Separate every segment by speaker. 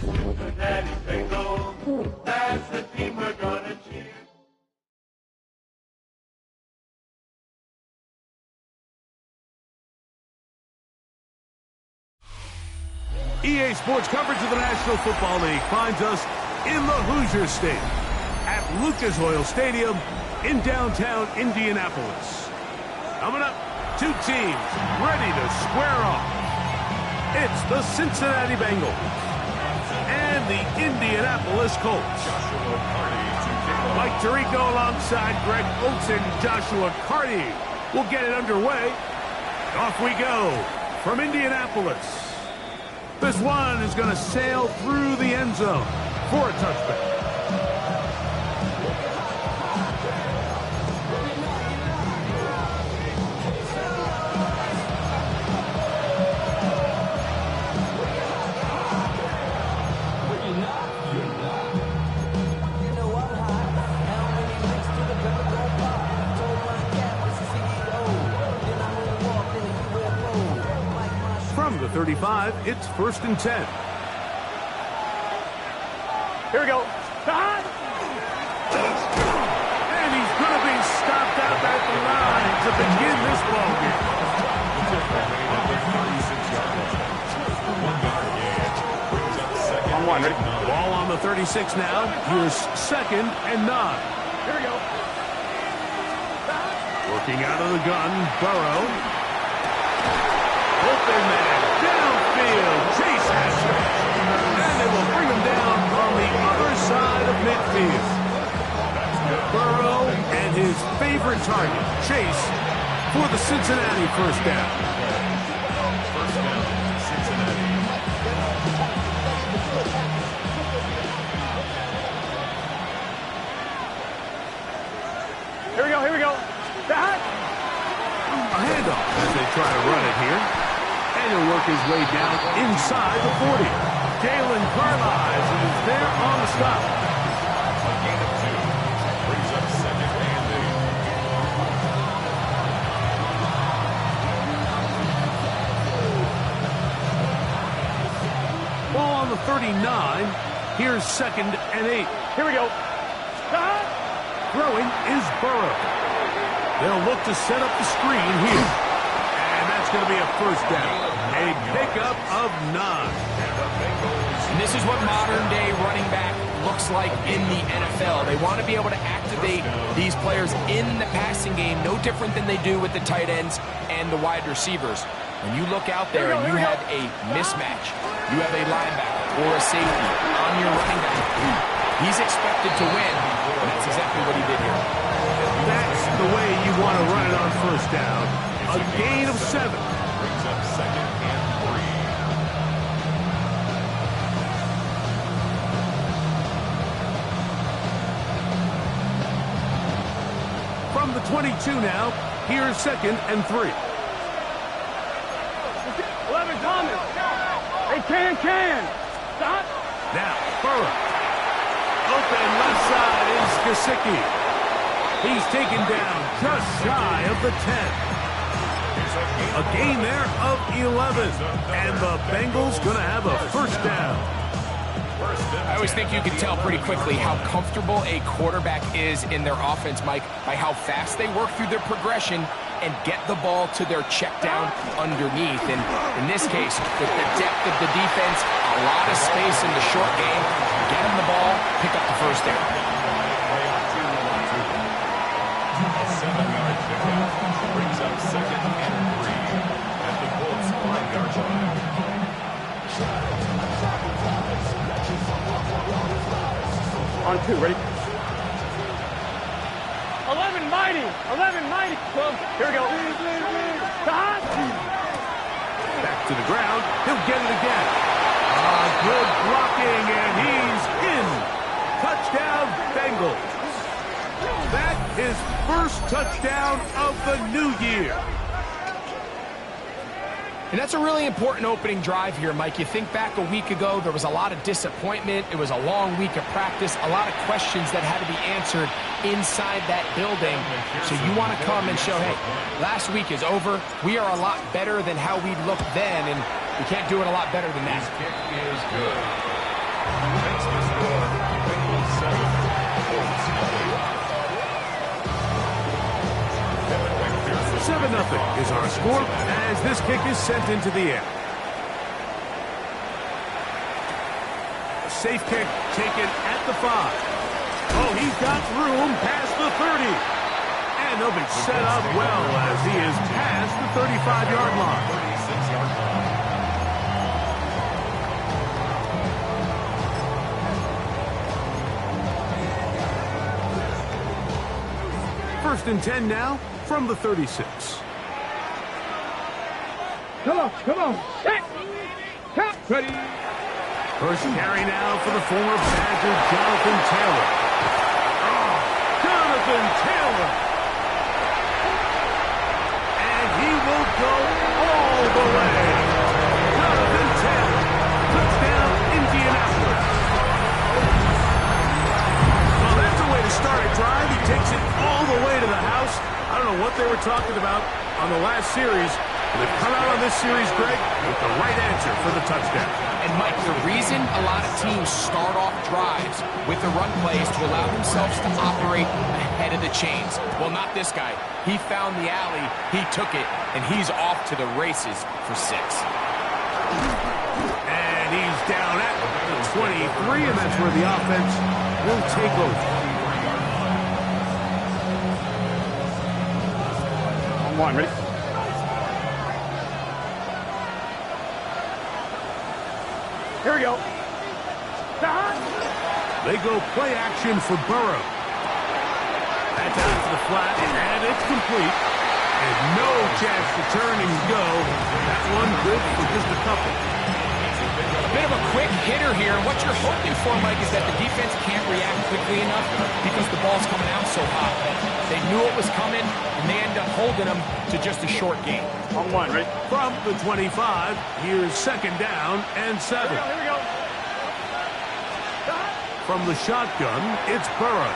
Speaker 1: Cincinnati Bengals, that's the team we're gonna cheer.
Speaker 2: EA Sports coverage of the National Football League finds us in the Hoosier State at Lucas Oil Stadium in downtown Indianapolis. Coming up, two teams ready to square off. It's the Cincinnati Bengals and the Indianapolis Colts. Mike Tirico alongside Greg Oates and Joshua Carty will get it underway. Off we go from Indianapolis. This one is going to sail through the end zone for a touchback. From the 35, it's 1st and 10.
Speaker 3: Here we go.
Speaker 2: And he's going to be stopped out at the line to begin this ball game.
Speaker 3: On one, ready?
Speaker 2: Ball on the 36 now. Here's 2nd and 9.
Speaker 3: Here we go.
Speaker 2: Working out of the gun, Burrow. Open man, downfield, Chase has it. And they will bring him down on the other side of midfield. Burrow and his favorite target, Chase, for the Cincinnati first down.
Speaker 4: First down, Cincinnati.
Speaker 3: Here we go, here we go.
Speaker 2: A handoff as they try to run it here. And he'll work his way down inside the 40. Jalen Carlisle is there on the stop.
Speaker 4: A gain of 2. Brings up 2nd and
Speaker 2: 8. Ball on the 39. Here's 2nd and 8.
Speaker 3: Here we go.
Speaker 2: Throwing is Burrow. They'll look to set up the screen here. And that's going to be a first down. A pickup of 9.
Speaker 5: And this is what modern-day running back looks like in the NFL. They want to be able to activate these players in the passing game, no different than they do with the tight ends and the wide receivers. When you look out there and you have a mismatch, you have a linebacker or a safety on your running back, he's expected to win, and that's exactly what he did here.
Speaker 2: That's the way you want to run it on first down. A gain of 7.
Speaker 4: Brings up 2nd and
Speaker 2: 3. From the 22 now, here's 2nd and 3.
Speaker 3: 11 Thomas. Hey, can. Stop.
Speaker 2: Now, Burrow. Open left side is Gesicki. He's taken down just shy of the 10. A gain there of 11. And the Bengals going to have a first down.
Speaker 5: I always think you can tell pretty quickly how comfortable a quarterback is in their offense, Mike, by how fast they work through their progression and get the ball to their check down underneath. And in this case, with the depth of the defense, a lot of space in the short game, get them the ball, pick up the first down.
Speaker 4: A 7-yard pickup. Brings up 2nd and 3 at the Colts 5-yard line.
Speaker 3: On 2, ready? 11 mighty. Boom. Here we go.
Speaker 2: Back to the ground. He'll get it again. Good blocking, and he's in. Touchdown, Bengals. That is first touchdown of the new year.
Speaker 5: And that's a really important opening drive here, Mike. You think back a week ago, there was a lot of disappointment. It was a long week of practice, a lot of questions that had to be answered inside that building. So you want to come and show, hey, last week is over. We are a lot better than how we looked then, and we can't do it a lot better than that.
Speaker 4: His kick is good. Makes the score Bengals 7, Colts nothing.
Speaker 2: 7-0 is our score as this kick is sent into the air. A safe kick taken at the 5. Oh, he's got room past the 30. And they'll be set up well as he is past the 35-yard line.
Speaker 4: 36-yard line.
Speaker 2: First and 10 now from the 36.
Speaker 3: Come on. Set. Count. Ready.
Speaker 2: First carry now for the former Badger, Jonathan Taylor. Oh, Jonathan Taylor. And he will go all the way. Jonathan Taylor. Touchdown, Indianapolis. Well, that's a way to start a drive. He takes it all the way to the house. I don't know what they were talking about on the last series. They've come out on this series, Greg, with the right answer for the touchdown.
Speaker 5: And, Mike, the reason a lot of teams start off drives with the run plays to allow themselves to operate ahead of the chains. Well, not this guy. He found the alley, he took it, and he's off to the races for 6.
Speaker 2: And he's down at the 23, and that's where the offense will take over.
Speaker 3: On one, ready? Here we go.
Speaker 2: They go play action for Burrow. That's out to the flat, and it's complete. And no chance to turn and go. That one good for just a couple.
Speaker 5: A bit of a quick hitter here. What you're hoping for, Mike, is that the defense can't react quickly enough because the ball's coming out so hot. But they knew it was coming, and they end up holding them to just a short game.
Speaker 3: On one, ready?
Speaker 2: From the 25, here's second down and 7.
Speaker 3: Here we go.
Speaker 2: From the shotgun, it's Burrow.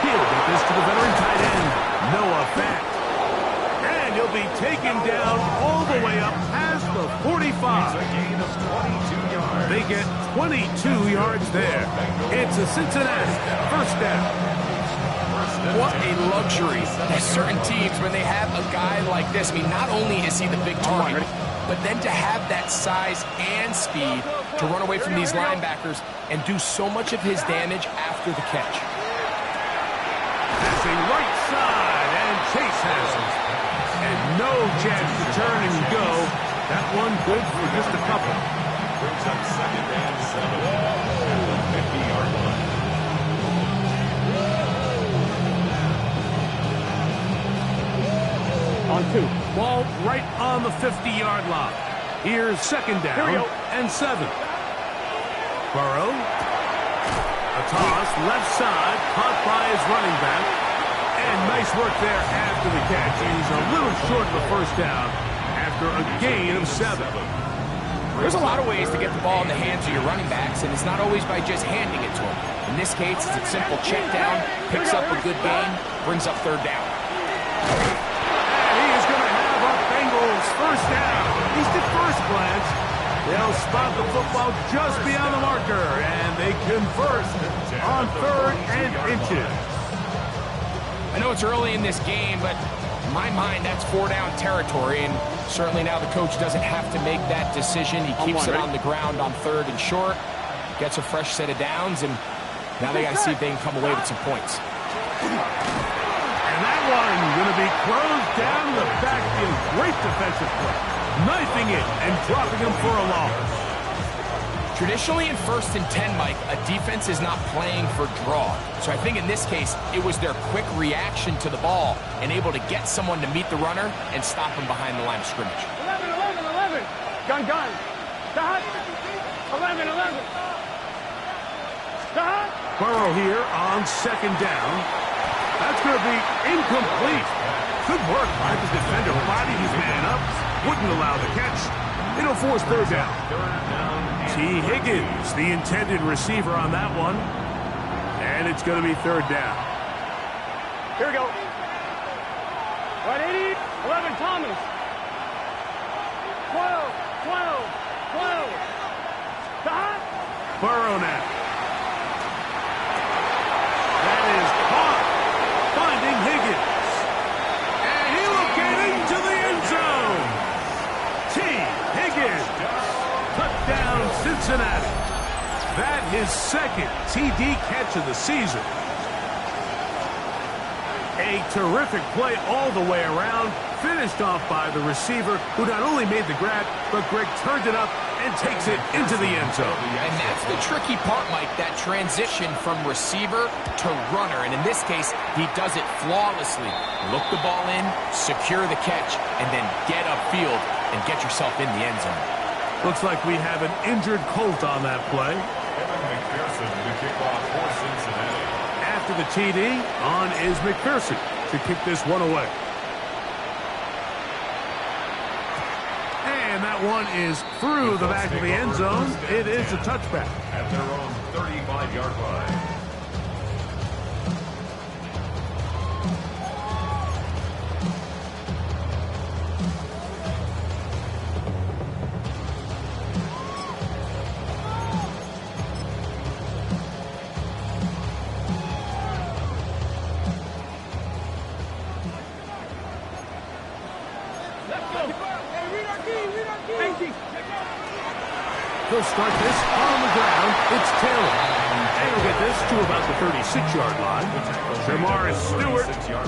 Speaker 2: He'll get this to the veteran tight end, Noah Fant. And he'll be taken down all the way up past the 45.
Speaker 4: A gain of 22 yards.
Speaker 2: They get 22 yards there. It's a Cincinnati first down.
Speaker 5: What a luxury that certain teams, when they have a guy like this, I mean, not only is he the big target, but then to have that size and speed to run away from these linebackers and do so much of his damage after the catch.
Speaker 2: Passing right side, and Chase has it. And no chance to turn and go. That one good for just a couple.
Speaker 4: Brings up second and 7 at the 50-yard line.
Speaker 3: On 2.
Speaker 2: Ball right on the 50-yard line. Here's second down and 7. Burrow. A toss, left side, caught by his running back. And nice work there after the catch. He's a little short of the first down after a gain of 7.
Speaker 5: There's a lot of ways to get the ball in the hands of your running backs, and it's not always by just handing it to them. In this case, it's a simple check down, picks up a good gain, brings up third down.
Speaker 2: Bengals first down. At least at first glance, they'll spot the football just beyond the marker, and they convert on 3rd and inches.
Speaker 5: I know it's early in this game, but in my mind, that's 4-down territory, and certainly now the coach doesn't have to make that decision. He keeps it on the ground on 3rd and short, gets a fresh set of downs, and now they got to see if they can come away with some points.
Speaker 2: And that one going to be closed down the backfield. Great defensive play. Knifing it and dropping him for a loss.
Speaker 5: Traditionally in 1st and 10, Mike, a defense is not playing for draw. So I think in this case, it was their quick reaction to the ball and able to get someone to meet the runner and stop him behind the line of scrimmage.
Speaker 3: 11. Gun. Stop. 11. Stop.
Speaker 2: Burrow here on second down. That's going to be incomplete. Good work by the defender. Bodied his man up. Wouldn't allow the catch. It'll force third down. T. Higgins, the intended receiver on that one. And it's going to be third down.
Speaker 3: Here we go. Right, 80, 11, Thomas. 12, 12, 12. Stop.
Speaker 2: Burrow now. That is caught. Finding Higgins. And he'll get into the end zone. T. Higgins. Touchdown, Cincinnati. That his second TD catch of the season. A terrific play all the way around. Finished off by the receiver, who not only made the grab, but Greg turned it up and takes it into the end zone.
Speaker 5: And that's the tricky part, Mike, that transition from receiver to runner. And in this case, he does it flawlessly. Look the ball in, secure the catch, and then get upfield and get yourself in the end zone.
Speaker 2: Looks like we have an injured Colt on that play.
Speaker 4: McPherson to kick off for Cincinnati.
Speaker 2: After the TD, on is McPherson to kick this one away. And that one is through the back of the end zone. It is a touchback.
Speaker 4: At their own 35-yard line.
Speaker 2: He'll start this on the ground. It's Taylor. And he'll get this to about the 36-yard line. Jamar Stewart,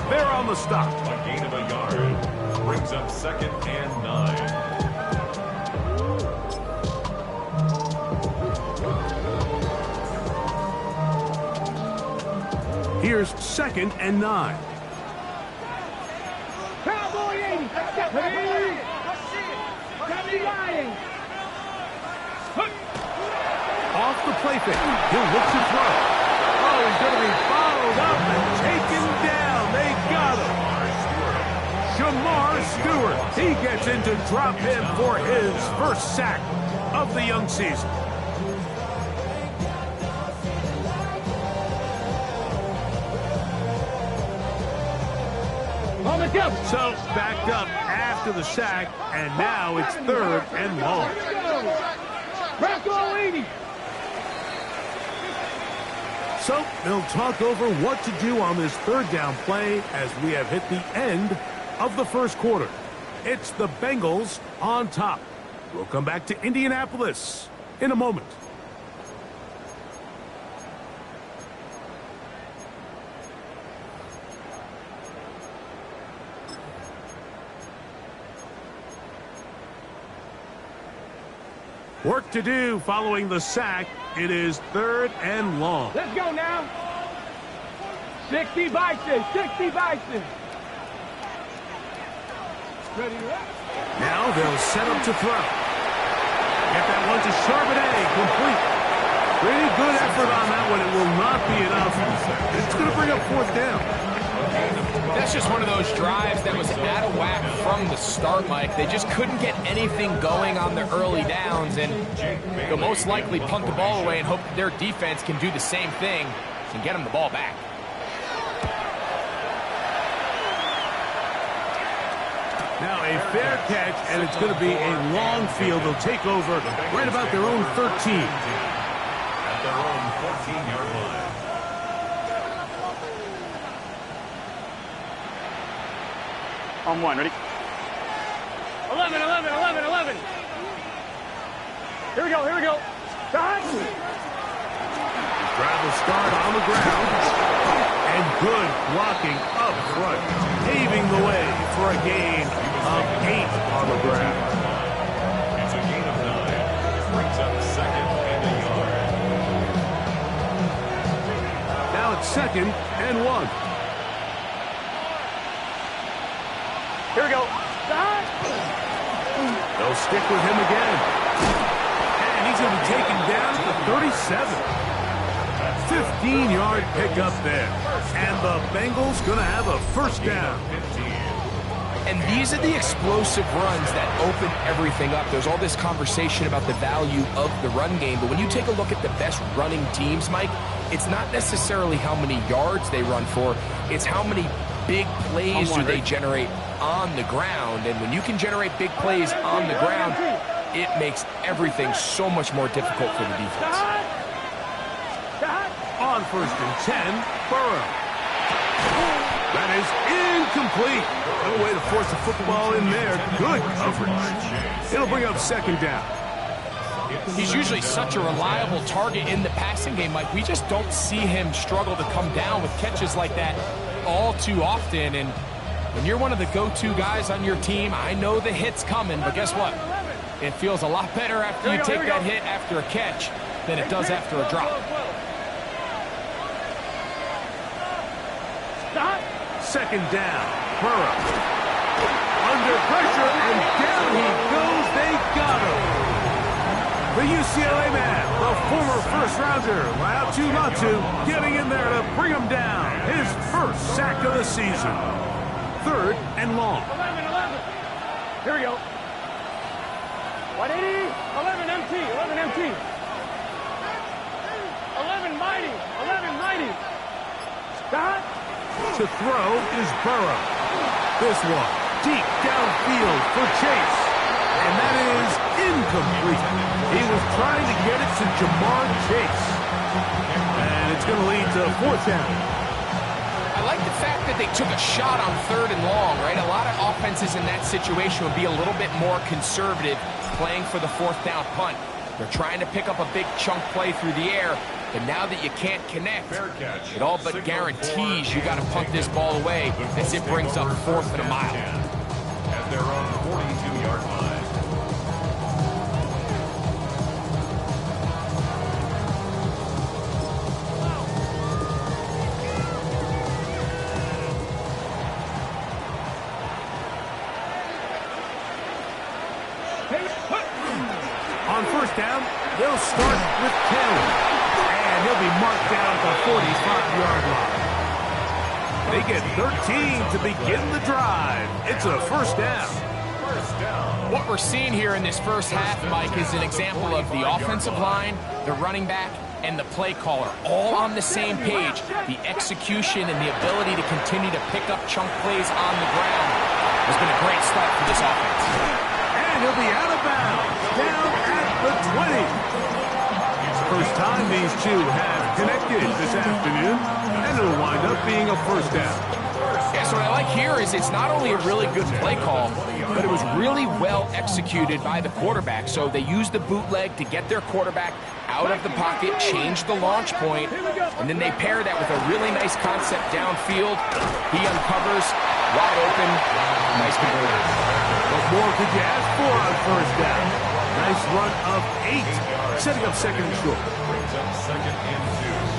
Speaker 2: they're on the stop.
Speaker 4: A gain of a yard. Brings up 2nd and 9.
Speaker 2: Here's 2nd and 9.
Speaker 3: Cowboy 80.
Speaker 2: Off the play fake. He'll look to throw. Oh, he's going to be followed up and taken down. They got him. Jamar Stewart. He gets into drop him for his first sack of the young season. So backed up after the sack, and now it's 3rd and long. So they'll talk over what to do on this 3rd down play as we have hit the end of the first quarter. It's the Bengals on top. We'll come back to Indianapolis in a moment. Work to do following the sack. It is 3rd and long.
Speaker 3: Let's go now. 60 Bison, 60 Bison. Ready to rock.
Speaker 2: Now they'll set up to throw. Get that one to Charbonnet, complete. Pretty good effort on that one. It will not be enough. It's going to bring up 4th down.
Speaker 5: That's just one of those drives that was out of whack from the start, Mike. They just couldn't get anything going on the early downs, and they'll most likely punt the ball away and hope that their defense can do the same thing and get them the ball back.
Speaker 2: Now a fair catch, and it's going to be a long field. They'll take over right about their own 13.
Speaker 4: At their own 14-yard line.
Speaker 3: On one, ready? 11, 11, 11, 11. Here we go, here we go. Start.
Speaker 2: Drive will start on the ground. And good blocking up front, paving the way for a gain of 8 on the ground.
Speaker 4: It's a gain of 9. Brings up 2nd and a yard.
Speaker 2: Now it's 2nd and 1.
Speaker 3: Here we go. Start.
Speaker 2: They'll stick with him again. And he's going to be taken down to the 37. 15-yard pickup there. And the Bengals going to have a first down.
Speaker 5: And these are the explosive runs that open everything up. There's all this conversation about the value of the run game, but when you take a look at the best running teams, Mike, it's not necessarily how many yards they run for, it's how many big plays do they generate on the ground. And when you can generate big plays on the ground, it makes everything so much more difficult for the defense.
Speaker 2: On 1st and 10, Burrow. That is incomplete. No way to force the football in there. Good coverage. It'll bring up 2nd down.
Speaker 5: He's usually such a reliable target in the passing game, Mike. We just don't see him struggle to come down with catches like that all too often. And when you're one of the go-to guys on your team, I know the hit's coming, but guess what? It feels a lot better after you take that hit after a catch than it does after a drop.
Speaker 2: 2nd down, Burrow. Under pressure, and down he goes. They got him. The UCLA man, the former first-rounder, Latu Latu, getting in there to bring him down. His first sack of the season. 3rd and long.
Speaker 3: 11. Here we go. 180, 11 MT, 11 MT. 11 mighty, 11 mighty. Stop.
Speaker 2: To throw is Burrow. This one deep downfield for Chase. And that is incomplete. He was trying to get it to Jamar Chase. And it's going to lead to 4th down.
Speaker 5: I like the fact that they took a shot on 3rd and long, right? A lot of offenses in that situation would be a little bit more conservative playing for the 4th down punt. They're trying to pick up a big chunk play through the air, but now that you can't connect, it all but guarantees you got to punt this ball away as it brings up 4th and a mile.
Speaker 4: At their own 42-yard line.
Speaker 2: On 1st down, they'll start with Taylor. And he'll be marked down at the 45-yard line. They get 13 to begin the drive. It's a 1st down.
Speaker 5: What we're seeing here in this first half, Mike, is an example of the offensive line, the running back, and the play caller all on the same page. The execution and the ability to continue to pick up chunk plays on the ground has been a great start for this offense.
Speaker 2: And he'll be out of bounds, down at the 20. First time these two have connected this afternoon, and it'll wind up being a 1st down.
Speaker 5: Yeah, so what I like here is it's not only a really good play call, but it was really well executed by the quarterback. So they used the bootleg to get their quarterback out of the pocket, change the launch point, and then they pair that with a really nice concept downfield. He uncovers, wide open, nice conversion.
Speaker 2: What more could you ask for on 1st down? Nice run of 8, setting up 2nd and short.
Speaker 4: Brings up 2nd and 2.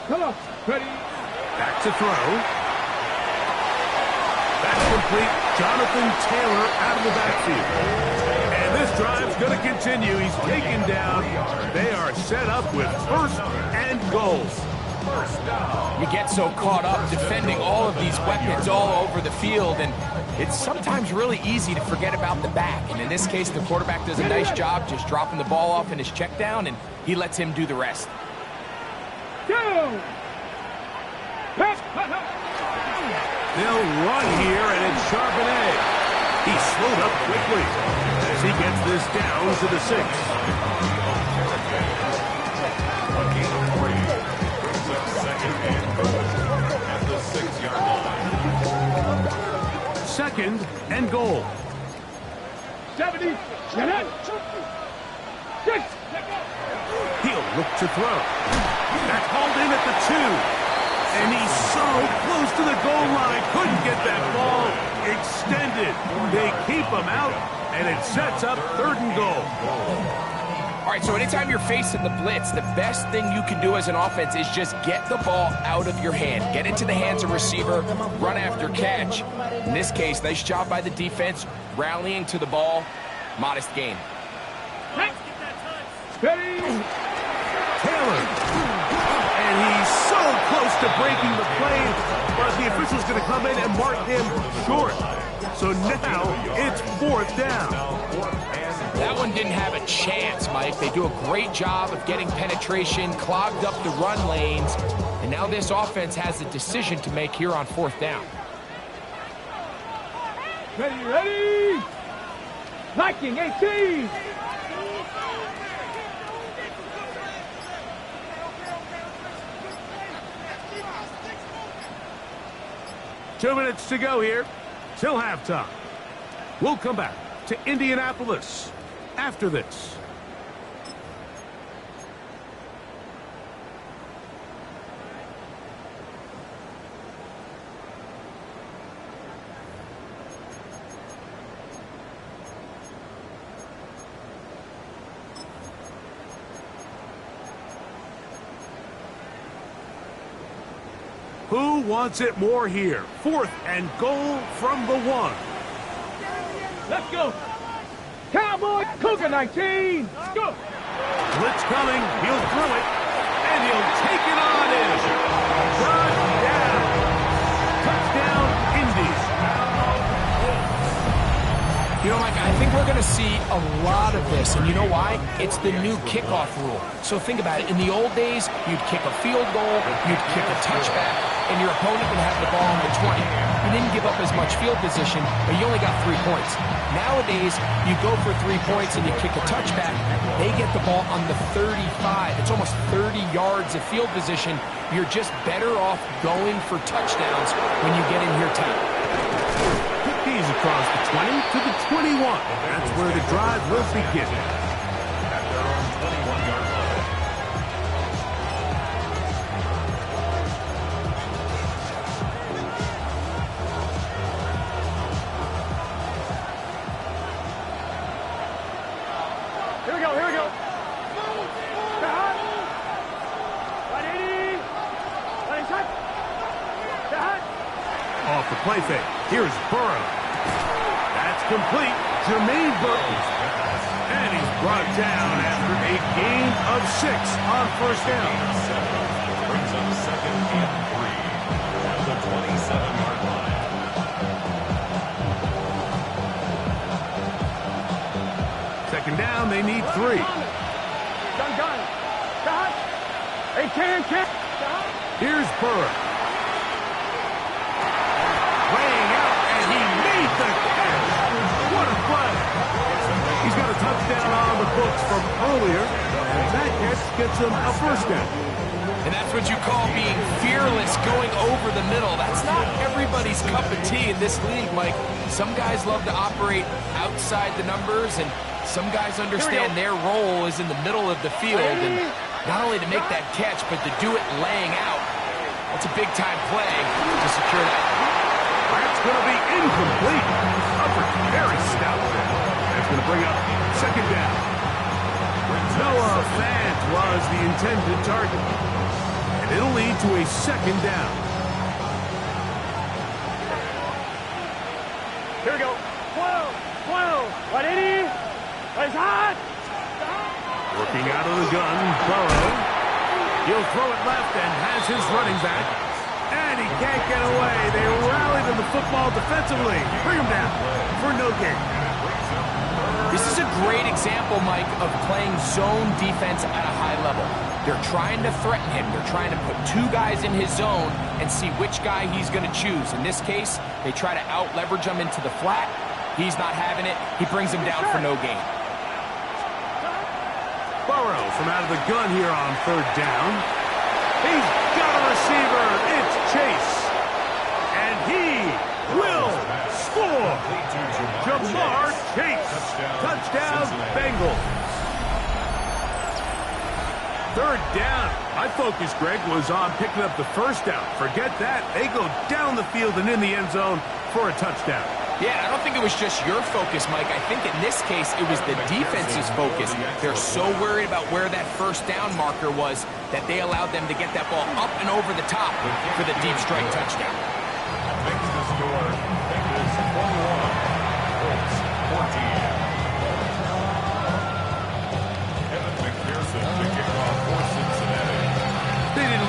Speaker 3: Come on. Ready.
Speaker 2: Back to throw. That's complete. Jonathan Taylor out of the backfield. And this drive's going to continue. He's taken down. They are set up with 1st and goal.
Speaker 5: You get so caught up defending all of these weapons all over the field, and it's sometimes really easy to forget about the back. And in this case, the quarterback does a nice job just dropping the ball off in his check down, and he lets him do the rest.
Speaker 3: Go!
Speaker 2: They'll run here, and it's Charbonnet. He's slowed up quickly as he gets this down to the 6.
Speaker 4: At the 6-yard line.
Speaker 2: 2nd and goal.
Speaker 3: 70.
Speaker 2: He'll look to throw. That's hauled in at the 2. And he's so close to the goal line. Couldn't get that ball extended. They keep him out, and it sets up 3rd and goal.
Speaker 5: All right, so anytime you're facing the blitz, the best thing you can do as an offense is just get the ball out of your hand. Get into the hands of receiver, run after catch. In this case, nice job by the defense, rallying to the ball, modest gain.
Speaker 3: Ready?
Speaker 2: Taylor. And he's so close to breaking the play, but the official's going to come in and mark him short. So now it's 4th down.
Speaker 5: That one didn't have a chance, Mike. They do a great job of getting penetration, clogged up the run lanes, and now this offense has a decision to make here on 4th down.
Speaker 3: Ready, ready! Viking 18!
Speaker 2: Two minutes to go here till halftime. We'll come back to Indianapolis after this. Who wants it more here? 4th and goal from the 1.
Speaker 3: Let's go! Cowboy Cougar 19! Let's go!
Speaker 2: Blitz coming. He'll throw it. And he'll take it on in. Touchdown. Touchdown, Indy.
Speaker 5: You know, Mike, I think we're going to see a lot of this, and you know why? It's the new kickoff rule. So think about it. In the old days, you'd kick a field goal, you'd kick a touchback, and your opponent would have the ball on the 20. You didn't give up as much field position, but you only got 3 points. Nowadays, you go for 3 points and you kick a touchback. They get the ball on the 35. It's almost 30 yards of field position. You're just better off going for touchdowns when you get in here tight.
Speaker 2: These across the 20 to the 21. That's where the drive will begin.
Speaker 4: At their own 21-yard line.
Speaker 3: Here we go, here we go! Cut! 180! 180! Cut!
Speaker 2: Off the play fake. Here's Burrow. That's complete. Jermaine Burton. And he's brought down after a gain of 6 on 1st down.
Speaker 4: Brings up 2nd and 3 at the 27-yard line.
Speaker 2: Second down, they need 3.
Speaker 3: Gun. Cut! Hey, can!
Speaker 2: Here's Burrow. Laying out, and he made the catch. What a play. He's got a touchdown on the books from earlier, and that catch gets him a 1st down.
Speaker 5: And that's what you call being fearless, going over the middle. That's not everybody's cup of tea in this league, Mike. Some guys love to operate outside the numbers, and some guys understand their role is in the middle of the field, and not only to make that catch, but to do it laying out. That's a big-time play to secure that.
Speaker 2: That's going to be incomplete. Upper very stout. That's going to bring up 2nd down. Noah Fant was the intended target. And it'll lead to a 2nd down.
Speaker 3: Here we go. 12! 180! It's hot!
Speaker 2: Working out of the gun, Burrow. He'll throw it left and has his running back. And he can't get away. They rallied to the football defensively. Bring him down for no gain.
Speaker 5: This is a great example, Mike, of playing zone defense at a high level. They're trying to threaten him. They're trying to put 2 guys in his zone and see which guy he's going to choose. In this case, they try to out-leverage him into the flat. He's not having it. He brings him down for no gain.
Speaker 2: Burrow from out of the gun here on 3rd down. He's got a receiver. It's Chase. And he will score. Jamar Chase. Touchdown, Bengals. 3rd down. My focus, Greg, was on picking up the 1st down. Forget that. They go down the field and in the end zone for a touchdown.
Speaker 5: Yeah, I don't think it was just your focus, Mike. I think in this case, it was the defense's focus. They're so worried about where that 1st down marker was that they allowed them to get that ball up and over the top for the deep strike touchdown.
Speaker 4: Makes the score. Bengals 21, Colts 14. Kevin McPherson.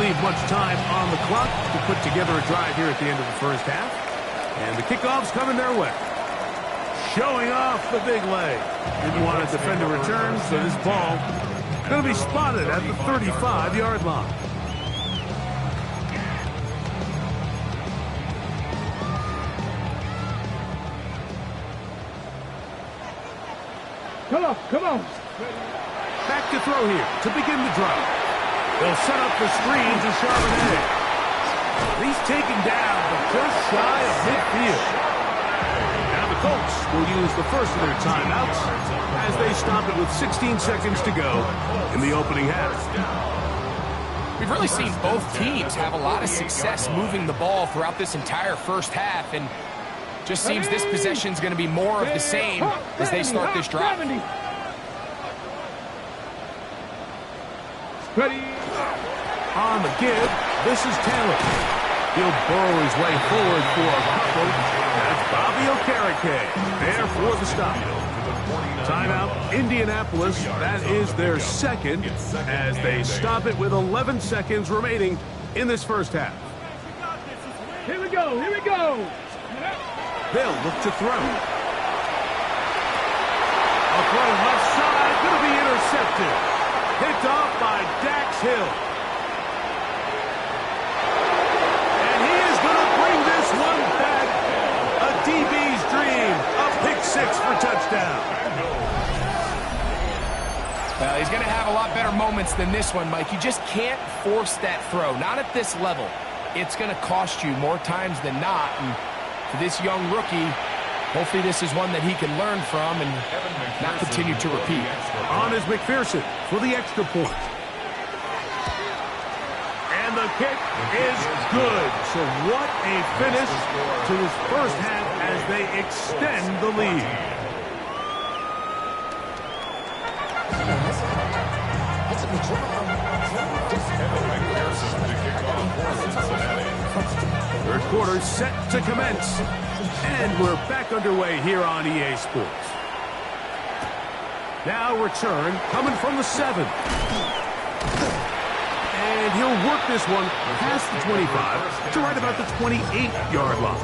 Speaker 2: leave much time on the clock to put together a drive here at the end of the first half. And the kickoff's coming their way. Showing off the big leg. Didn't want to defend a return, so this ball going to be spotted at the 35-yard line.
Speaker 3: Come on, come on.
Speaker 2: Back to throw here to begin the drive. They'll set up the screen to Charbonnet. He's taken down, but just shy of midfield. Now the Colts will use the first of their timeouts as they stop it with 16 seconds to go in the opening half.
Speaker 5: We've really seen both teams have a lot of success moving the ball throughout this entire first half, and just seems this possession's going to be more of the same as they start this drive.
Speaker 3: Ready.
Speaker 2: On the give, this is Taylor. He'll burrow his way forward for a couple. That's Bobby Okereke there for the stop. Timeout, Indianapolis. That is their second as they stop it with 11 seconds remaining in this first half.
Speaker 3: Here we go, here we go.
Speaker 2: They'll look to throw. A throw left side, going to be intercepted. Picked off by Dax Hill. And he is going to bring this one back. A DB's dream. A pick six for touchdown.
Speaker 5: Well, he's going to have a lot better moments than this one, Mike. You just can't force that throw. Not at this level. It's going to cost you more times than not. And for this young rookie, hopefully this is one that he can learn from and not continue to repeat.
Speaker 2: On is McPherson for the extra point. And the kick is good. So what a finish to this first half as they extend the lead. Third quarter set to commence. And we're back underway here on EA Sports. Now return coming from the 7. And he'll work this one past the 25 to right about the 28-yard line.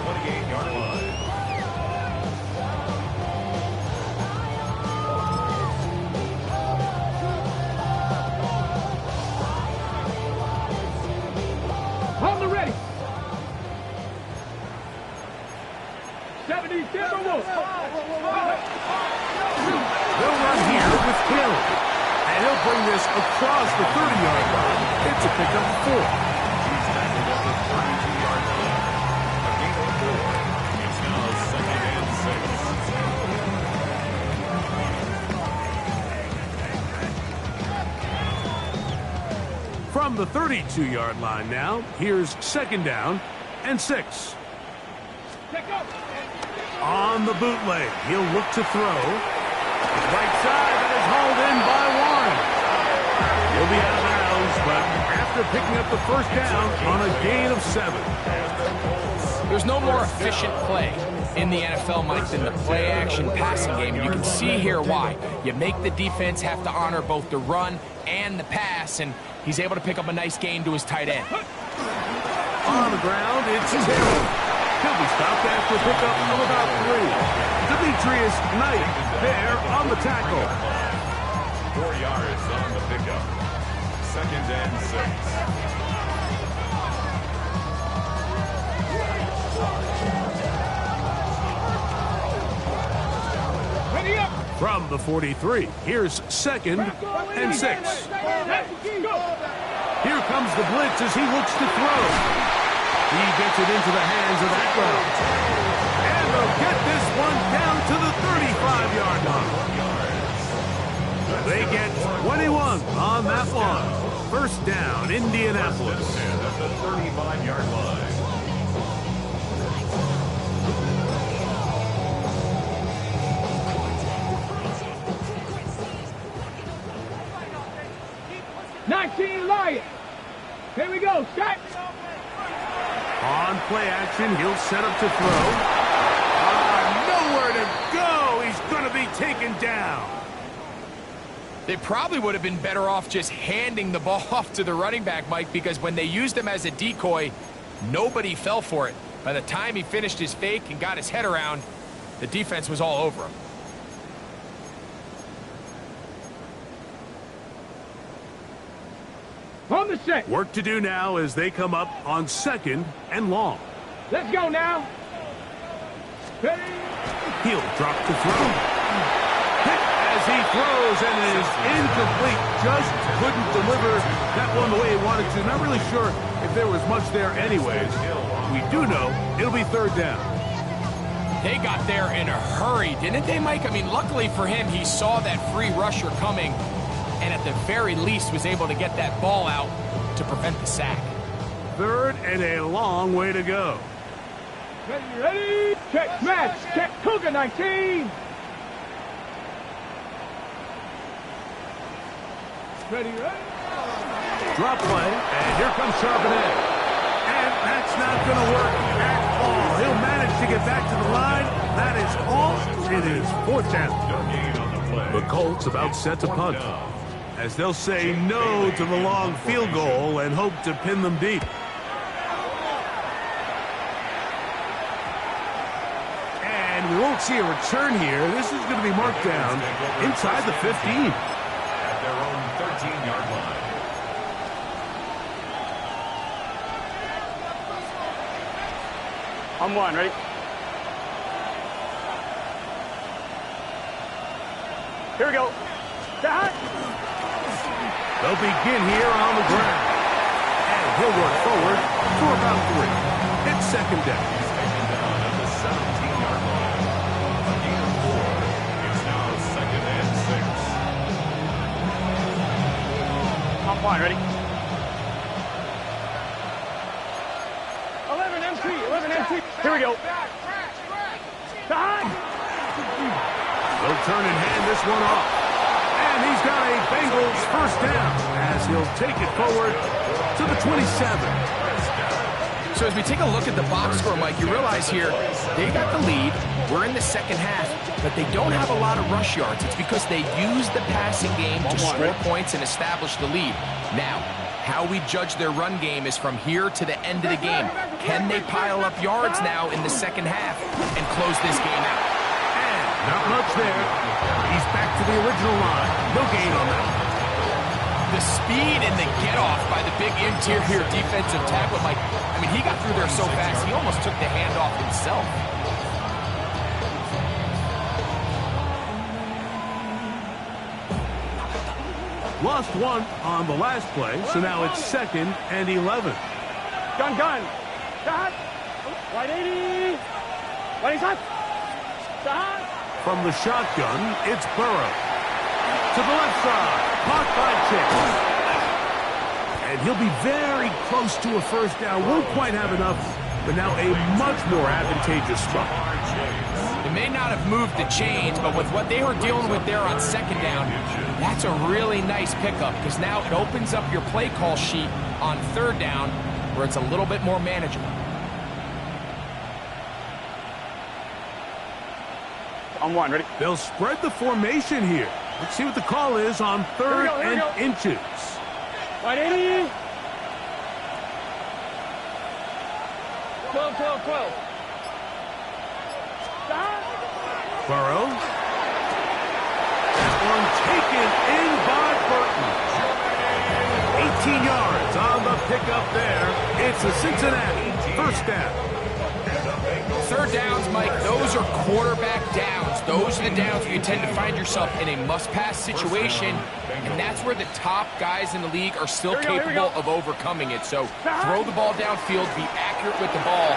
Speaker 3: On the ready. 70 Timberwolves.
Speaker 2: They'll run here with Hill. And he'll bring this across the 30-yard line. It's a pickup 4.
Speaker 4: He's tackled at the 32-yard line. A gain of 4. It's now 2nd and 6.
Speaker 2: From the 32-yard line now, here's 2nd down and 6. On the bootleg, he'll look to throw. Right side, that is hauled in by Warren. He'll be out of bounds, but after picking up the first down on a gain of 7.
Speaker 5: There's no more efficient play in the NFL, Mike, than the play-action passing game. You can see here why. You make the defense have to honor both the run and the pass, and he's able to pick up a nice gain to his tight end.
Speaker 2: On the ground, it's Taylor. He'll be stopped after a pickup of about 3. Demetrius Knight there on the tackle.
Speaker 4: 4 yards on the pickup. 2nd and 6.
Speaker 3: Ready up.
Speaker 2: From the 43, here's 2nd and 6. Here comes the blitz as he looks to throw. He gets it into the hands of that route. And they'll get this one down to the 35-yard line. They get 21 on that one. First down, Indianapolis.
Speaker 4: And at the 35-yard line.
Speaker 3: Lions. Here we go. Set.
Speaker 2: On play action, he'll set up to throw. Nowhere to go. He's going to be taken down.
Speaker 5: They probably would have been better off just handing the ball off to the running back, Mike, because when they used him as a decoy, nobody fell for it. By the time he finished his fake and got his head around, the defense was all over him.
Speaker 3: On the set.
Speaker 2: Work to do now as they come up on 2nd and long.
Speaker 3: Let's go now. Ready.
Speaker 2: He'll drop to throw. Hit as he throws and is incomplete. Just couldn't deliver that one the way he wanted to. Not really sure if there was much there anyways. We do know it'll be 3rd down.
Speaker 5: They got there in a hurry, didn't they, Mike? I mean, luckily for him, he saw that free rusher coming and at the very least was able to get that ball out to prevent the sack.
Speaker 2: 3rd and a long way to go.
Speaker 3: Ready, ready. Check, smash. Check, Cougar 19. Ready, ready.
Speaker 2: Drop play, and here comes Charbonnet. And that's not going to work at all. He'll manage to get back to the line. That is all. It is 4th down. The Colts about set to punt, as they'll say no to the long field goal and hope to pin them deep. And we won't see a return here. This is going to be marked down inside the 15.
Speaker 4: At their own 13-yard line.
Speaker 3: I'm one, ready? Here we go. Start.
Speaker 2: They'll begin here on the ground. And he'll work forward for about 3. It's 2nd down.
Speaker 4: He's taken down at the 17-yard line. A gain of 4. It's now 2nd and 6.
Speaker 3: I'm one, ready? 11 MT, 11 MT. Here we go. Start.
Speaker 2: They'll turn and hand this one off. And he's got a Bengals 1st down as he'll take it forward to the 27.
Speaker 5: So as we take a look at the box score, Mike, you realize here they got the lead. We're in the 2nd half, but they don't have a lot of rush yards. It's because they use the passing game to score points and establish the lead. Now, how we judge their run game is from here to the end of the game. Can they pile up yards now in the 2nd half and close this game out?
Speaker 2: And not much there. He's back to the original line. No gain on that.
Speaker 5: The speed and the get-off by the big interior defensive tackle, Mike, I mean, he got through there so fast, he almost took the handoff himself.
Speaker 2: Lost one on the last play, so now it's 2nd and 11.
Speaker 3: Gun, gun. Start. White 80. White hot. Start.
Speaker 2: From the shotgun, it's Burrow. To the left side, caught by Chase. And he'll be very close to a 1st down. Won't quite have enough, but now a much more advantageous spot.
Speaker 5: They may not have moved the chains, but with what they were dealing with there on 2nd down, that's a really nice pickup because now it opens up your play call sheet on 3rd down where it's a little bit more manageable.
Speaker 3: I'm one, ready?
Speaker 2: They'll spread the formation here. Let's see what the call is on 3rd and inches.
Speaker 3: White 80. 12, 12, 12. Start.
Speaker 2: Burrow. That one taken in by Burton. 18 yards on the pickup there. It's a Cincinnati 1st down.
Speaker 5: 3rd downs, Mike, those are quarterback downs. Those are the downs where you tend to find yourself in a must-pass situation, and that's where the top guys in the league are still capable of overcoming it. So throw the ball downfield, be accurate with the ball.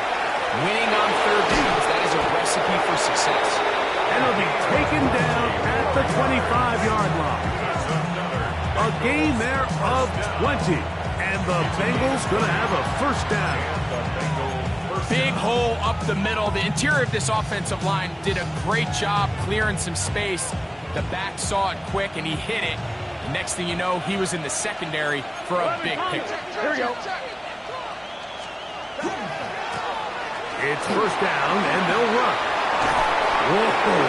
Speaker 5: Winning on 3rd downs, that is a recipe for success.
Speaker 2: And it'll be taken down at the 25-yard line. A gain there of 20, and the Bengals going to have a 1st down.
Speaker 5: Big hole up the middle. The interior of this offensive line did a great job clearing some space. The back saw it quick, and he hit it. The next thing you know, he was in the secondary for a big pickup.
Speaker 3: Here we go.
Speaker 2: It's 1st down, and they'll run. Whoa.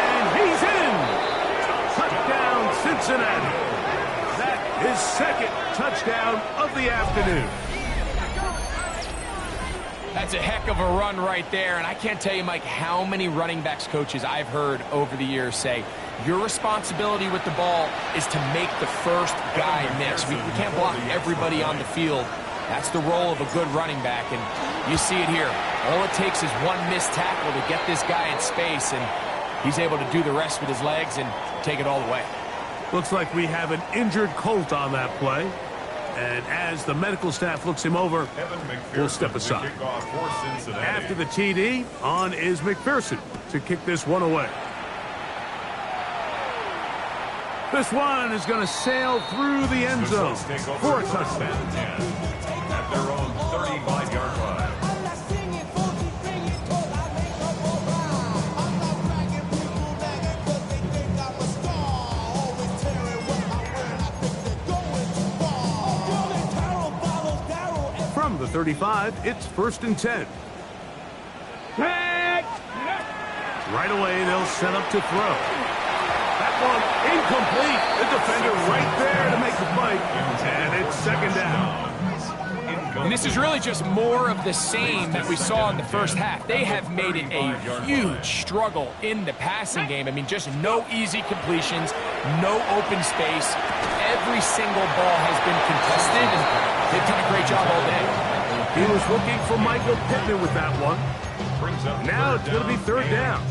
Speaker 2: And he's in. Touchdown, Cincinnati. That is second touchdown of the afternoon.
Speaker 5: That's a heck of a run right there, and I can't tell you, Mike, how many running backs coaches I've heard over the years say, your responsibility with the ball is to make the first guy miss. We can't block everybody on the field. That's the role of a good running back, and you see it here. All it takes is one missed tackle to get this guy in space, and he's able to do the rest with his legs and take it all the way.
Speaker 2: Looks like we have an injured Colt on that play. And as the medical staff looks him over, we'll step aside. After the TD, on is McPherson to kick this one away. This one is going to sail through the end zone for a touchdown.
Speaker 4: At their own 35-yard line.
Speaker 2: From the 35, it's 1st and 10. Right away, they'll set up to throw. That one incomplete. The defender right there to make the play. And it's 2nd down.
Speaker 5: And this is really just more of the same that we saw in the first half. They have made it a huge struggle in the passing game. I mean, just no easy completions, no open space. Every single ball has been contested, and they've done a great job all day.
Speaker 2: He was looking for Michael Pittman with that one. Now it's going to be 3rd down.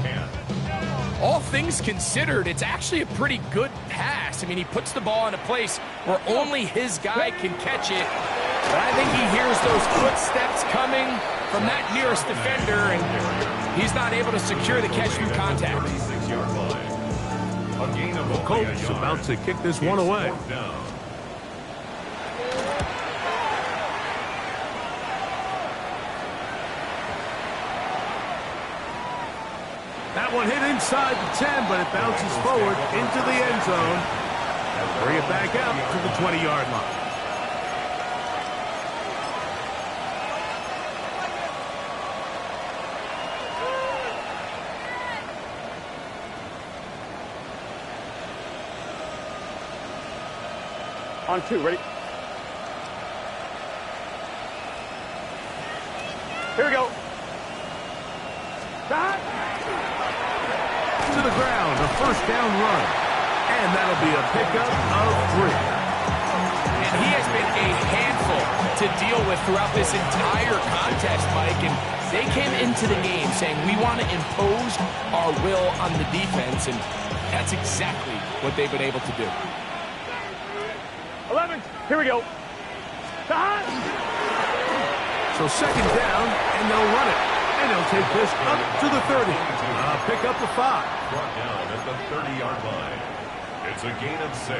Speaker 5: All things considered, it's actually a pretty good pass. I mean, he puts the ball in a place where only his guy can catch it. But I think he hears those footsteps coming from that nearest defender, and he's not able to secure the catch through contact.
Speaker 2: The Colts about to kick this one away. That one hit inside the 10, but it bounces forward into the end zone. And bring it back out to the 20-yard line.
Speaker 3: On 2, ready? Here we go. Stop.
Speaker 2: To the ground, a 1st down run. And that'll be a pickup of 3.
Speaker 5: And he has been a handful to deal with throughout this entire contest, Mike. And they came into the game saying, we want to impose our will on the defense. And that's exactly what they've been able to do.
Speaker 3: 11, here we go. Stop.
Speaker 2: So 2nd down, and they'll run it. And they'll take this up to the 30. Pick up the 5.
Speaker 4: Brought down at the 30-yard line. It's a gain of 6.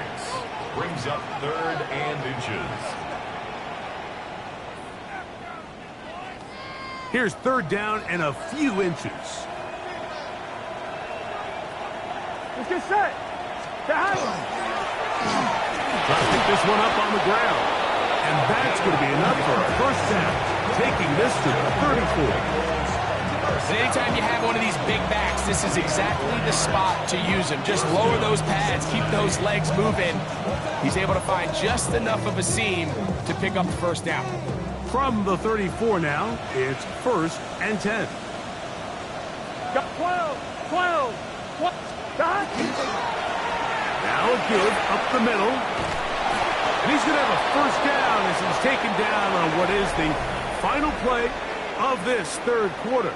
Speaker 4: Brings up 3rd and inches.
Speaker 2: Here's 3rd down and a few inches.
Speaker 3: Let's get set. Stop.
Speaker 2: Try to pick this one up on the ground. And that's going to be enough for a 1st down. Taking this to the 34.
Speaker 5: And anytime you have one of these big backs, this is exactly the spot to use him. Just lower those pads, keep those legs moving. He's able to find just enough of a seam to pick up the 1st down.
Speaker 2: From the 34 now, it's 1st and 10.
Speaker 3: Got 12. What? Stop.
Speaker 2: Now a give up the middle. And he's going to have a 1st down as he's taken down on what is the final play of this 3rd quarter.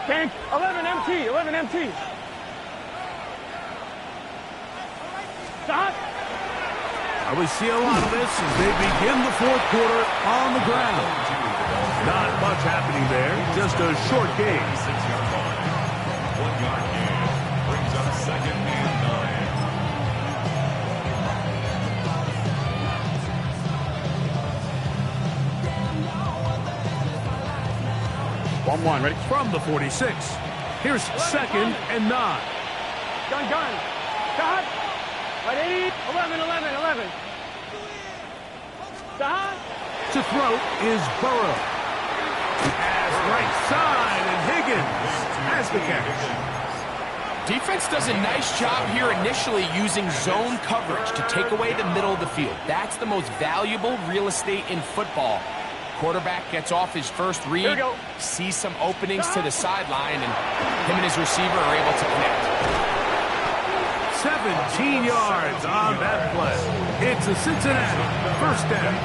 Speaker 3: Tank, 11 MT. Stop.
Speaker 2: We see a lot of this as they begin the 4th quarter on the ground. Not much happening there, just a short game.
Speaker 4: 6-yard line. 1-yard gain. Brings up 2nd and 9.
Speaker 3: 1-1, ready?
Speaker 2: From the 46. Here's 2nd and 9.
Speaker 3: Gun. Stop. Ready? 11. Stop.
Speaker 2: To throw is Burrow. Pass right side, and Higgins has the catch.
Speaker 5: Defense does a nice job here initially using zone coverage to take away the middle of the field. That's the most valuable real estate in football. Quarterback gets off his first read, sees some openings to the sideline, and him and his receiver are able to connect.
Speaker 2: 17 yards on that play. It's a Cincinnati first down.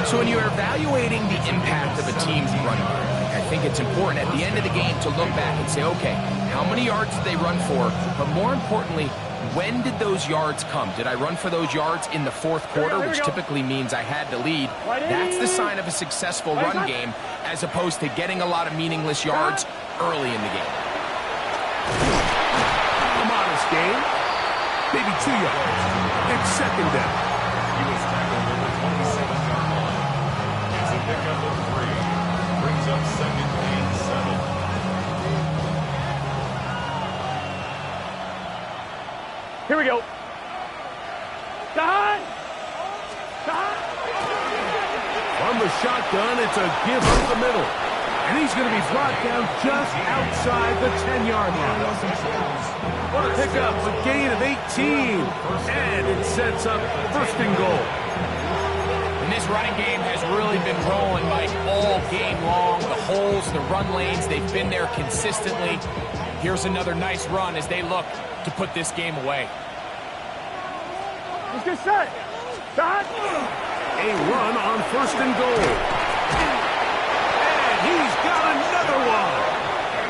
Speaker 5: So when you're evaluating the impact of a team's run game, I think it's important at the end of the game to look back and say, okay, how many yards did they run for? But more importantly, when did those yards come? Did I run for those yards in the fourth quarter, which typically means I had to lead? That's the sign of a successful run game, as opposed to getting a lot of meaningless yards early in the game.
Speaker 2: A modest gain, maybe 2 yards. It's 2nd down.
Speaker 4: He was tackled at the 27-yard line. It's a pickup of 3. Brings up 2nd and 7.
Speaker 3: Here we go. Stop.
Speaker 2: From the shotgun, it's a give up the middle. And he's going to be brought down just outside the 10-yard line. What a pickup, a gain of 18. And it sets up 1st and goal.
Speaker 5: And this running game has really been rolling, Mike, all game long. The holes, the run lanes, they've been there consistently. Here's another nice run as they look to put this game away.
Speaker 3: Let's get set. Stop.
Speaker 2: A run on 1st and goal. And he's got another one.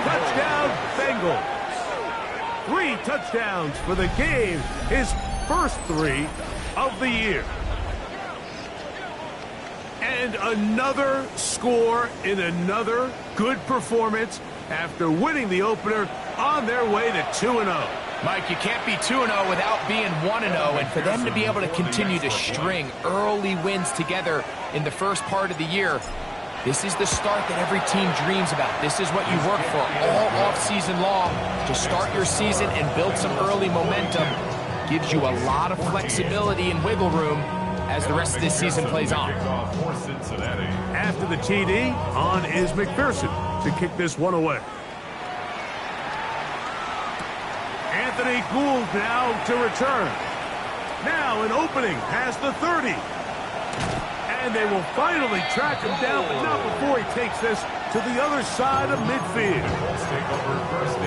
Speaker 2: Touchdown, Bengals. 3 touchdowns for the game. His first 3 of the year. And another score in another good performance after winning the opener on their way to 2-0.
Speaker 5: Mike, you can't be 2-0 without being 1-0, and for them to be able to continue to string early wins together in the first part of the year, this is the start that every team dreams about. This is what you work for all offseason long, to start your season and build some early momentum. Gives you a lot of flexibility and wiggle room as the rest of this season plays on.
Speaker 2: After the TD, on is McPherson to kick this one away. Anthony Gould now to return. Now an opening past the 30. And they will finally track him down, but not before he takes this to the other side of midfield.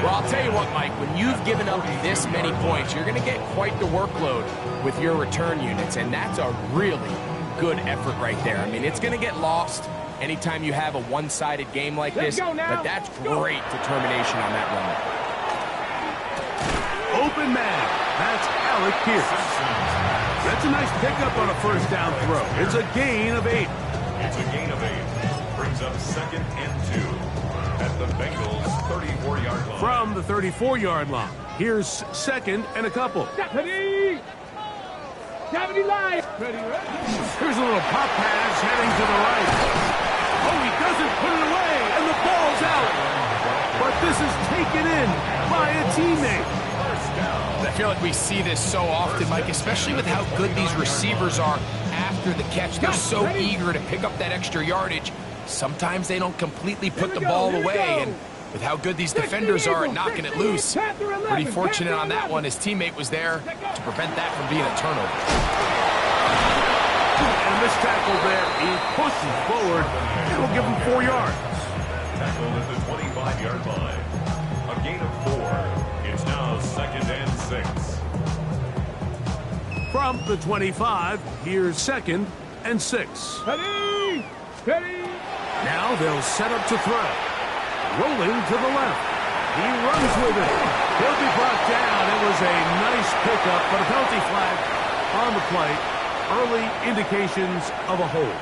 Speaker 5: Well, I'll tell you what, Mike, when you've given up this many points, you're going to get quite the workload with your return units, and that's a really good effort right there. I mean, it's going to get lost anytime you have a one-sided game like this, but that's great determination on that run.
Speaker 2: Open man. That's Alec Pierce. That's a nice pickup on a first down throw. It's a gain of 8.
Speaker 4: It's a gain of 8. Brings up 2nd and 2 at the Bengals 34-yard line.
Speaker 2: From the 34-yard line, here's 2nd and a couple.
Speaker 3: Deputy line.
Speaker 2: Here's a little pop pass heading to the right. Oh, he doesn't put it away, and the ball's out. But this is taken in by a teammate.
Speaker 5: I feel like we see this so often, Mike, especially with how good these receivers are after the catch. They're so eager to pick up that extra yardage. Sometimes they don't completely put the ball away, and with how good these defenders are at knocking it loose, pretty fortunate on that one. His teammate was there to prevent that from being a turnover.
Speaker 2: And this tackle there, he pushes forward. It'll give him 4 yards.
Speaker 4: Tackled at the 25-yard line. A gain of 4. It's now 2nd and 6.
Speaker 2: From the 25, here's 2nd and 6.
Speaker 3: Ready.
Speaker 2: Now they'll set up to throw. Rolling to the left. He runs with it. He'll be brought down. It was a nice pickup, but a penalty flag on the play. Early indications of a hold.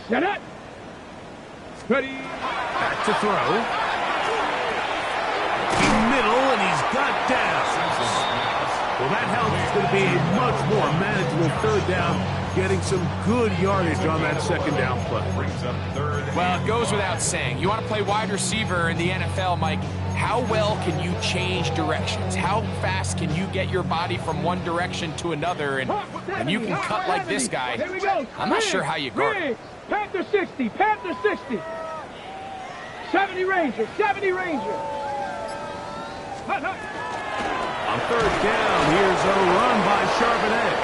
Speaker 3: Set it. Ready.
Speaker 2: Back to throw. Middle, and he's got down. Well, that helps. It's going to be a much more manageable third down, getting some good yardage on that second down play.
Speaker 5: Well, it goes without saying. You want to play wide receiver in the NFL, Mike. How well can you change directions? How fast can you get your body from one direction to another? And you can cut like this guy. I'm not sure how you guard it.
Speaker 3: Panther 60, Panther 60. 70 Ranger, 70 Ranger.
Speaker 2: On third down, here's a run by Charbonnet.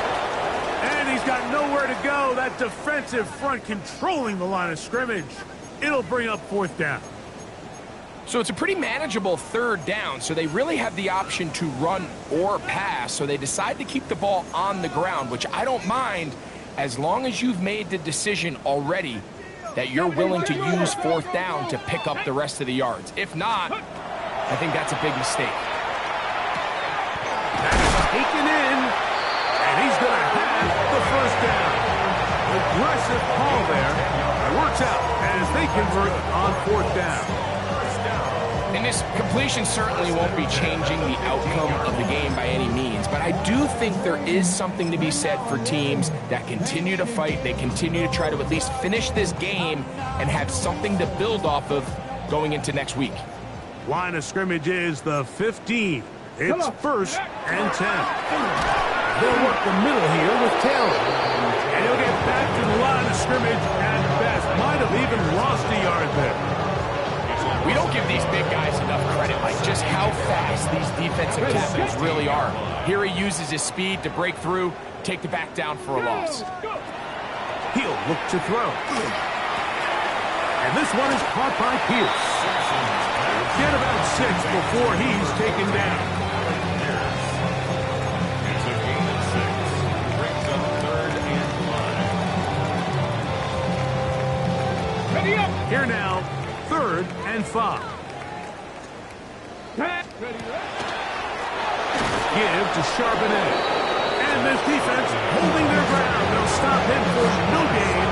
Speaker 2: And he's got nowhere to go. That defensive front controlling the line of scrimmage. It'll bring up fourth down.
Speaker 5: So it's a pretty manageable third down, so they really have the option to run or pass, so they decide to keep the ball on the ground, which I don't mind as long as you've made the decision already that you're willing to use fourth down to pick up the rest of the yards. If not, I think that's a big mistake.
Speaker 2: That's taken in, and he's going to have the first down. Aggressive call there. It works out as they convert on fourth down.
Speaker 5: And this completion certainly won't be changing the outcome of the game by any means, but I do think there is something to be said for teams that continue to fight. They continue to try to at least finish this game and have something to build off of going into next week.
Speaker 2: Line of scrimmage is the 15. It's first and 10. They'll work the middle here with Taylor. And he'll get back to the line of scrimmage at best. Might have even lost a yard there.
Speaker 5: We don't give these big guys enough credit, like just how fast these defensive tackles really are. Here he uses his speed to break through, take the back down for a loss.
Speaker 2: He'll look to throw. And this one is caught by Pierce. Get about 6 before he's taken down.
Speaker 4: It's a gain of 6. Brings up third and 5.
Speaker 3: Ready up.
Speaker 2: Here now, 3rd and 5. Give to Charbonnet. And this defense holding their ground. They'll stop him for no gain.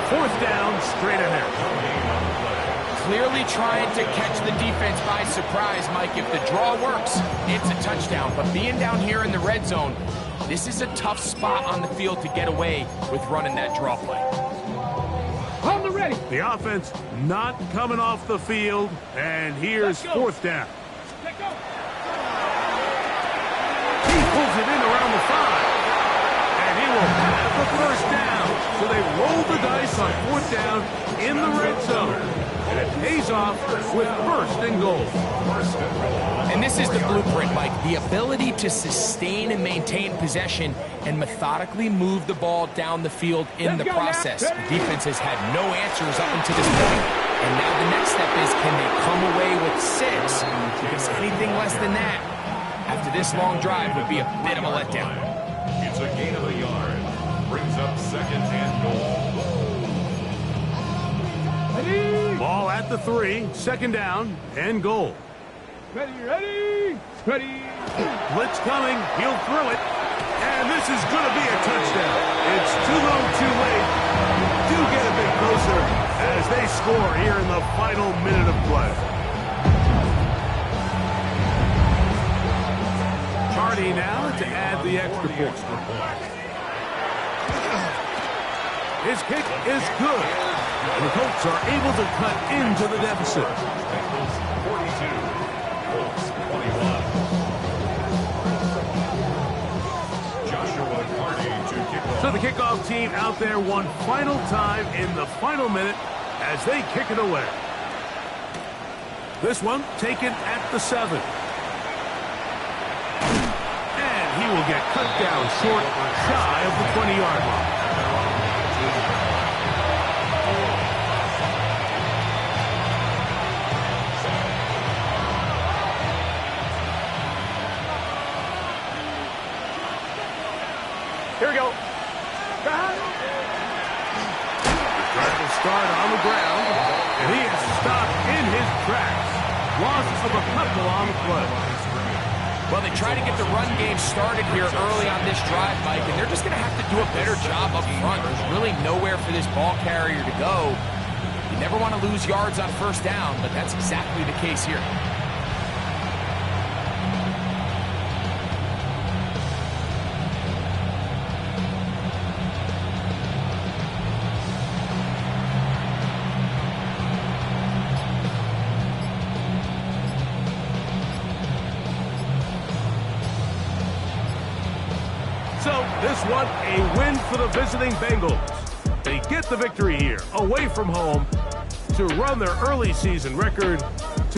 Speaker 2: Fourth down, straight ahead.
Speaker 5: Clearly trying to catch the defense by surprise, Mike. If the draw works, it's a touchdown. But being down here in the red zone, this is a tough spot on the field to get away with running that draw play.
Speaker 3: On the ready.
Speaker 2: The offense not coming off the field, and here's fourth down.
Speaker 3: Let go.
Speaker 2: He pulls it in around the 5, and he will have the first down. So they roll the dice on fourth down in the red zone, and it pays off with first and goal.
Speaker 5: And this is the blueprint, Mike. The ability to sustain and maintain possession and methodically move the ball down the field in the process. The defense has had no answers up until this point. And now the next step is, can they come away with 6? Because anything less than that, after this long drive, would be a bit of a letdown.
Speaker 4: It's a gain of a yard. Brings up second and goal.
Speaker 3: Ready.
Speaker 2: Ball at the 3, second down and goal.
Speaker 3: Ready, ready. Ready.
Speaker 2: Blitz coming, he'll throw it, and this is going to be a touchdown. It's too low, too late. Do get a bit closer as they score here in the final minute of play. Hardy now to add the extra point. His kick is good, and the Colts are able to cut into the deficit.
Speaker 4: Bengals 42, Colts 21. Joshua Hardy to kick off.
Speaker 2: So the kickoff team out there one final time in the final minute as they kick it away. This one taken at the 7. And he will get cut down short, shy of the 20-yard line. Here we go. Trying to start on the ground, and he is stopped in his tracks. Loss of a couple on the play.
Speaker 5: Well, they try to get the run game started here early on this drive, Mike, and they're just going to have to do a better job up front. There's really nowhere for this ball carrier to go. You never want to lose yards on first down, but that's exactly the case here.
Speaker 2: So this one, a win for the visiting Bengals. They get the victory here, away from home, to run their early season record